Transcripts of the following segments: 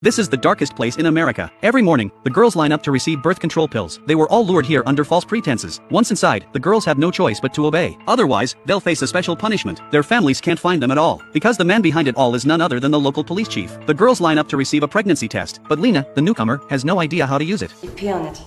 This is the darkest place in America. Every morning, the girls line up to receive birth control pills. They were all lured here under false pretenses. Once inside, the girls have no choice but to obey. Otherwise, they'll face a special punishment. Their families can't find them at all, because the man behind it all is none other than the local police chief. The girls line up to receive a pregnancy test, but Lena, the newcomer, has no idea how to use it. You pee on it.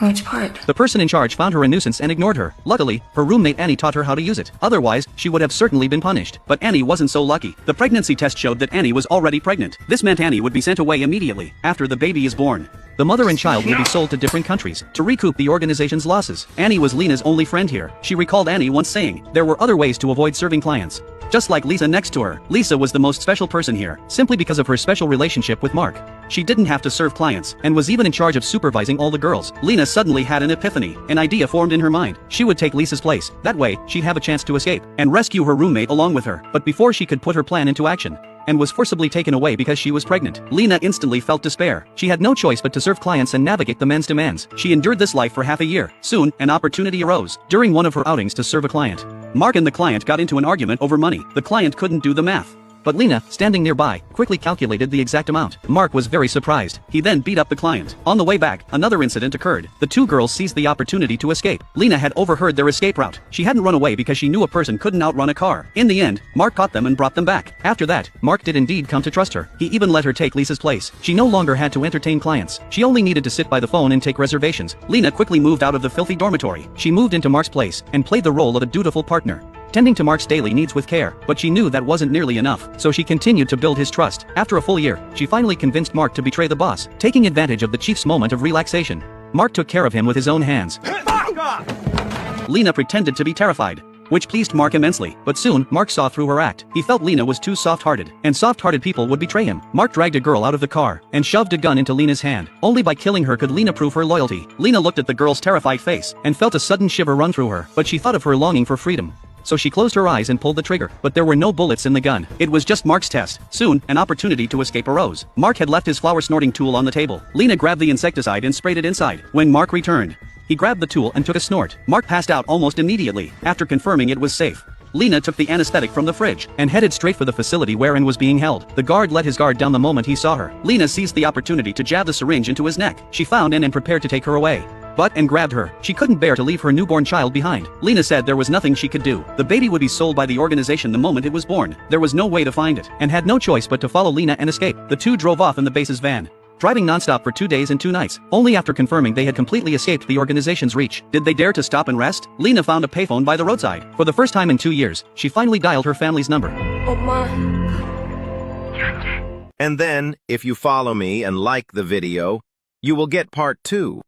Which part? The person in charge found her a nuisance and ignored her. Luckily, her roommate Annie taught her how to use it. Otherwise, she would have certainly been punished. But Annie wasn't so lucky. The pregnancy test showed that Annie was already pregnant. This meant Annie would be sent away immediately, after the baby is born. The mother and child will be sold to different countries, to recoup the organization's losses. Annie was Lena's only friend here. She recalled Annie once saying, there were other ways to avoid serving clients. Just like Lisa next to her. Lisa was the most special person here, simply because of her special relationship with Mark. She didn't have to serve clients, and was even in charge of supervising all the girls. Lena suddenly had an epiphany. An idea formed in her mind. She would take Lisa's place. That way, she'd have a chance to escape, and rescue her roommate along with her. But before she could put her plan into action, and was forcibly taken away because she was pregnant, Lena instantly felt despair. She had no choice but to serve clients and navigate the men's demands. She endured this life for half a year. Soon, an opportunity arose, during one of her outings to serve a client. Mark and the client got into an argument over money. The client couldn't do the math. But Lena, standing nearby, quickly calculated the exact amount. Mark was very surprised. He then beat up the client. On the way back, another incident occurred. The two girls seized the opportunity to escape. Lena had overheard their escape route. She hadn't run away because she knew a person couldn't outrun a car. In the end, Mark caught them and brought them back. After that, Mark did indeed come to trust her. He even let her take Lisa's place. She no longer had to entertain clients. She only needed to sit by the phone and take reservations. Lena quickly moved out of the filthy dormitory. She moved into Mark's place, and played the role of a dutiful partner, tending to Mark's daily needs with care. But she knew that wasn't nearly enough, so she continued to build his trust. After a full year, she finally convinced Mark to betray the boss. Taking advantage of the chief's moment of relaxation, Mark took care of him with his own hands. Lena pretended to be terrified, which pleased Mark immensely. But soon, Mark saw through her act. He felt Lena was too soft-hearted, and soft-hearted people would betray him. Mark dragged a girl out of the car, and shoved a gun into Lena's hand. Only by killing her could Lena prove her loyalty. Lena looked at the girl's terrified face, and felt a sudden shiver run through her. But she thought of her longing for freedom. So she closed her eyes and pulled the trigger. But there were no bullets in the gun. It was just Mark's test. Soon, an opportunity to escape arose. Mark had left his flower snorting tool on the table. Lena grabbed the insecticide and sprayed it inside. When Mark returned, he grabbed the tool and took a snort. Mark passed out almost immediately, after confirming it was safe. Lena took the anesthetic from the fridge, and headed straight for the facility wherein was being held. The guard let his guard down the moment he saw her. Lena seized the opportunity to jab the syringe into his neck. She found Anne and prepared to take her away, but and grabbed her. She couldn't bear to leave her newborn child behind. Lena said there was nothing she could do. The baby would be sold by the organization the moment it was born. There was no way to find it, and had no choice but to follow Lena and escape. The two drove off in the base's van, driving nonstop for 2 days and 2 nights, only after confirming they had completely escaped the organization's reach. Did they dare to stop and rest? Lena found a payphone by the roadside. For the first time in 2 years, she finally dialed her family's number. Oma. And then, if you follow me and like the video, you will get part 2.